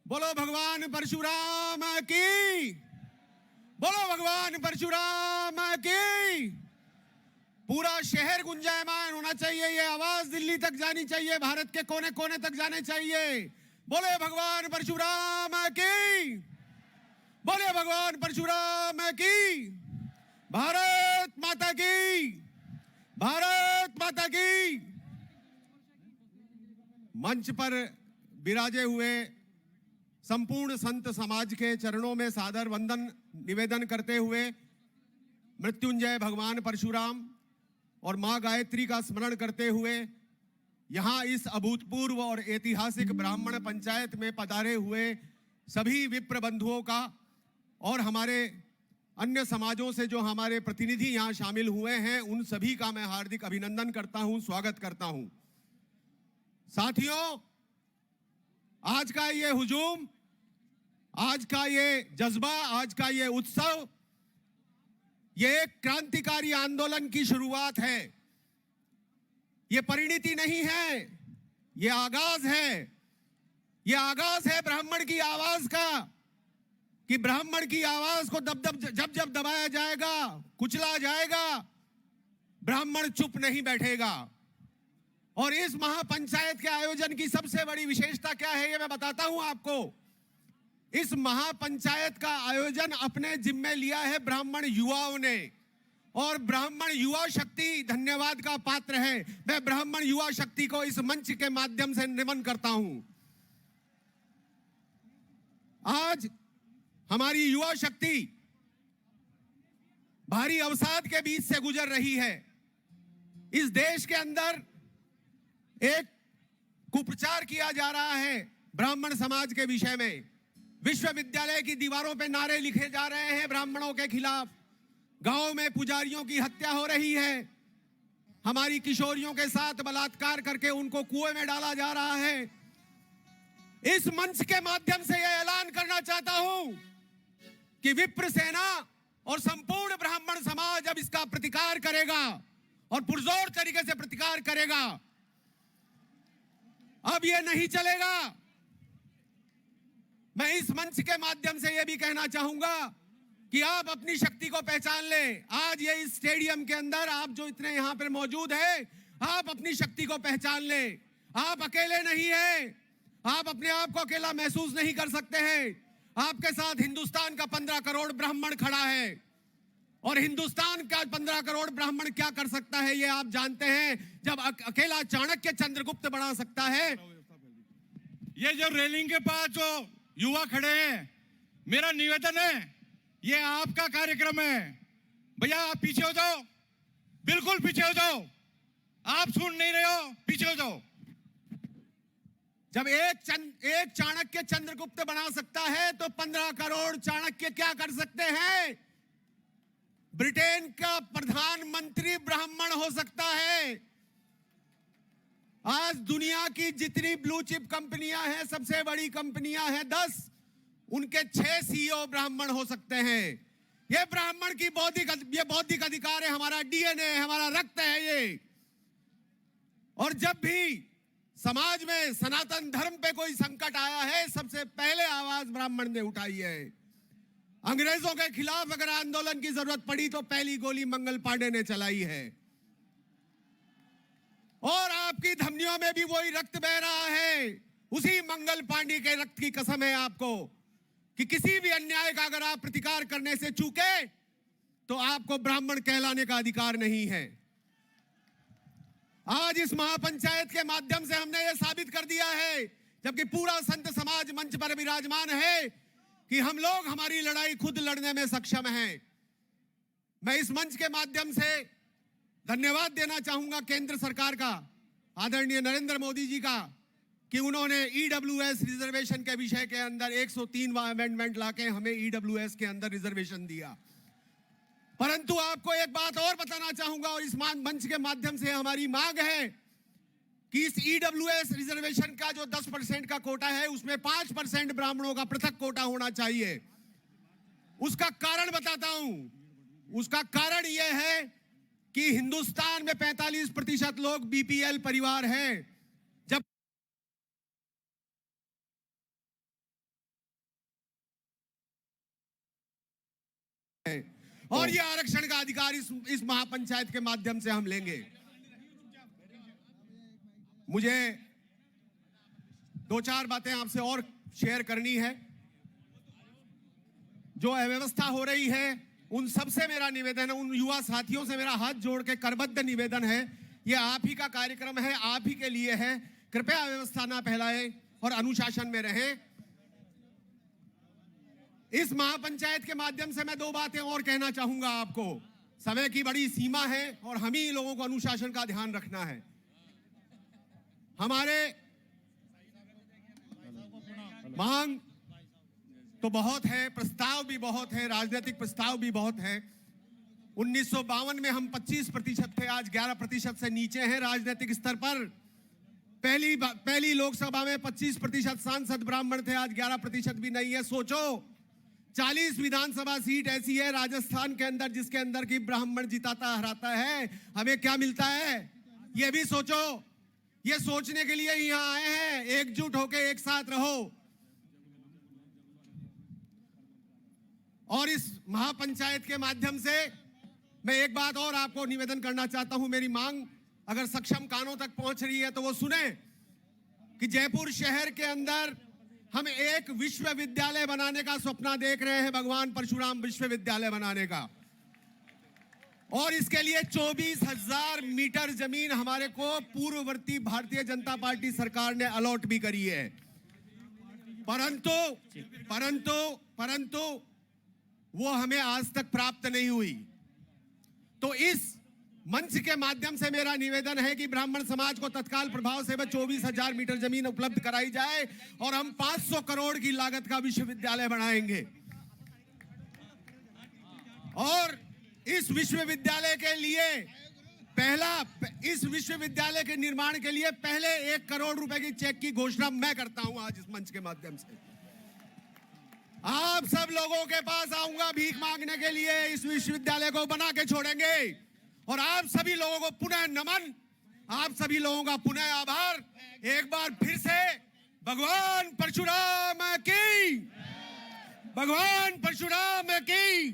बोलो भगवान परशुराम की। बोलो भगवान परशुराम की। पूरा शहर गुंजायमान होना चाहिए, ये आवाज दिल्ली तक जानी चाहिए, भारत के कोने कोने तक जाने चाहिए। बोले भगवान परशुराम की। बोले भगवान परशुराम की। भारत माता की। भारत माता की। मंच पर विराजे हुए संपूर्ण संत समाज के चरणों में सादर वंदन निवेदन करते हुए मृत्युंजय भगवान परशुराम और मां गायत्री का स्मरण करते हुए यहां इस अभूतपूर्व और ऐतिहासिक ब्राह्मण पंचायत में पधारे हुए सभी विप्र बंधुओं का और हमारे अन्य समाजों से जो हमारे प्रतिनिधि यहां शामिल हुए हैं उन सभी का मैं हार्दिक अभिनंदन करता हूं, स्वागत करता हूं। साथियों, आज का ये हुजूम, आज का ये जज्बा, आज का ये उत्सव, ये एक क्रांतिकारी आंदोलन की शुरुआत है। ये परिणति नहीं है, ये आगाज है। ये आगाज है ब्राह्मण की आवाज का, कि ब्राह्मण की आवाज को जब जब दबाया जाएगा, कुचला जाएगा, ब्राह्मण चुप नहीं बैठेगा। और इस महापंचायत के आयोजन की सबसे बड़ी विशेषता क्या है, ये मैं बताता हूं आपको। इस महापंचायत का आयोजन अपने जिम्मे लिया है ब्राह्मण युवाओं ने, और ब्राह्मण युवा शक्ति धन्यवाद का पात्र है। मैं ब्राह्मण युवा शक्ति को इस मंच के माध्यम से नमन करता हूं। आज हमारी युवा शक्ति भारी अवसाद के बीच से गुजर रही है। इस देश के अंदर एक कुप्रचार किया जा रहा है ब्राह्मण समाज के विषय में। विश्वविद्यालय की दीवारों पे नारे लिखे जा रहे हैं ब्राह्मणों के खिलाफ। गांव में पुजारियों की हत्या हो रही है। हमारी किशोरियों के साथ बलात्कार करके उनको कुएं में डाला जा रहा है। इस मंच के माध्यम से यह ऐलान करना चाहता हूं कि विप्र सेना और संपूर्ण ब्राह्मण समाज अब इसका प्रतिकार करेगा और पुरजोर तरीके से प्रतिकार करेगा। अब यह नहीं चलेगा। मैं इस मंच के माध्यम से यह भी कहना चाहूंगा कि आप अपनी शक्ति को पहचान लें। आज ये इस स्टेडियम के अंदर आप जो इतने यहां पर मौजूद हैं, आप अपनी शक्ति को पहचान लें। आप अकेले नहीं हैं। आप अपने आप को अकेला महसूस नहीं कर सकते हैं। आपके साथ हिंदुस्तान का 15 करोड़ ब्राह्मण खड़ा है, और हिंदुस्तान का 15 करोड़ ब्राह्मण क्या कर सकता है ये आप जानते हैं। जब अकेला चाणक्य चंद्रगुप्त बना सकता है। ये जो रेलिंग के पास जो युवा खड़े हैं, मेरा निवेदन है, ये आपका कार्यक्रम है। भैया आप पीछे हो जाओ, बिल्कुल पीछे हो जाओ। आप सुन नहीं रहे हो, पीछे हो जाओ। जब एक चाणक्य चंद्रगुप्त बना सकता है तो 15 करोड़ चाणक्य क्या कर सकते हैं। ब्रिटेन का प्रधानमंत्री ब्राह्मण हो सकता है। आज दुनिया की जितनी ब्लू चिप कंपनियां हैं, सबसे बड़ी कंपनियां हैं 10, उनके 6 सीईओ ब्राह्मण हो सकते हैं। ये ब्राह्मण की बौद्धिक अधिकार है, हमारा डीएनए है, हमारा रक्त है ये। और जब भी समाज में सनातन धर्म पे कोई संकट आया है, सबसे पहले आवाज ब्राह्मण ने उठाई है। अंग्रेजों के खिलाफ अगर आंदोलन की जरूरत पड़ी तो पहली गोली मंगल पांडे ने चलाई है। और आपकी धमनियों में भी वही रक्त बह रहा है। उसी मंगल पांडे के रक्त की कसम है आपको कि किसी भी अन्याय का अगर आप प्रतिकार करने से चूके तो आपको ब्राह्मण कहलाने का अधिकार नहीं है। आज इस महापंचायत के माध्यम से हमने यह साबित कर दिया है, जबकि पूरा संत समाज मंच पर विराजमान है, कि हम लोग हमारी लड़ाई खुद लड़ने में सक्षम हैं। मैं इस मंच के माध्यम से धन्यवाद देना चाहूंगा केंद्र सरकार का, आदरणीय नरेंद्र मोदी जी का, कि उन्होंने ईडब्ल्यूएस रिजर्वेशन के विषय के अंदर 103वां अमेंडमेंट लाके हमें ईडब्ल्यूएस के अंदर रिजर्वेशन दिया। परंतु आपको एक बात और बताना चाहूंगा, और इस मंच के माध्यम से हमारी मांग है कि इस ईडब्ल्यूएस रिजर्वेशन का जो 10% का कोटा है, उसमें 5% ब्राह्मणों का पृथक कोटा होना चाहिए। उसका कारण बताता हूं। उसका कारण यह है कि हिंदुस्तान में 45% लोग बीपीएल परिवार हैं। और ये आरक्षण का अधिकार इस महापंचायत के माध्यम से हम लेंगे। मुझे दो चार बातें आपसे और शेयर करनी है। जो अव्यवस्था हो रही है, उन सबसे मेरा निवेदन है, उन युवा साथियों से मेरा हाथ जोड़ के करबद्ध निवेदन है, ये आप ही का कार्यक्रम है, आप ही के लिए है। कृपया अव्यवस्था ना फैलाएं और अनुशासन में रहें। इस महापंचायत के माध्यम से मैं दो बातें और कहना चाहूंगा आपको। समय की बड़ी सीमा है और हम ही लोगों को अनुशासन का ध्यान रखना है। हमारे मांग तो बहुत है, प्रस्ताव भी बहुत है, राजनीतिक प्रस्ताव भी बहुत है। 1952 में हम 25% थे, आज 11% से नीचे हैं राजनीतिक स्तर पर। पहली लोकसभा में 25% सांसद ब्राह्मण थे, आज 11% भी नहीं है। सोचो, 40 विधानसभा सीट ऐसी है राजस्थान के अंदर जिसके अंदर की ब्राह्मण जिताता हराता है, हमें क्या मिलता है ये भी सोचो। ये सोचने के लिए ही यहां आए हैं, एकजुट होकर एक साथ रहो। और इस महापंचायत के माध्यम से मैं एक बात और आपको निवेदन करना चाहता हूं। मेरी मांग अगर सक्षम कानों तक पहुंच रही है तो वो सुने कि जयपुर शहर के अंदर हम एक विश्वविद्यालय बनाने का सपना देख रहे हैं, भगवान परशुराम विश्वविद्यालय बनाने का। और इसके लिए 24,000 मीटर जमीन हमारे को पूर्ववर्ती भारतीय जनता पार्टी सरकार ने अलॉट भी करी है। परंतु वो हमें आज तक प्राप्त नहीं हुई। तो इस मंच के माध्यम से मेरा निवेदन है कि ब्राह्मण समाज को तत्काल प्रभाव से 24,000 मीटर जमीन उपलब्ध कराई जाए और हम 500 करोड़ की लागत का विश्वविद्यालय बनाएंगे। और इस विश्वविद्यालय के लिए इस विश्वविद्यालय के निर्माण के लिए पहले 1 करोड़ रुपए की चेक की घोषणा मैं करता हूं आज इस मंच के माध्यम से। आप सब लोगों के पास आऊंगा भीख मांगने के लिए, इस विश्वविद्यालय को बना के छोड़ेंगे। और आप सभी लोगों को पुनः नमन, आप सभी लोगों का पुनः आभार। एक बार फिर से भगवान परशुराम की, भगवान परशुराम की।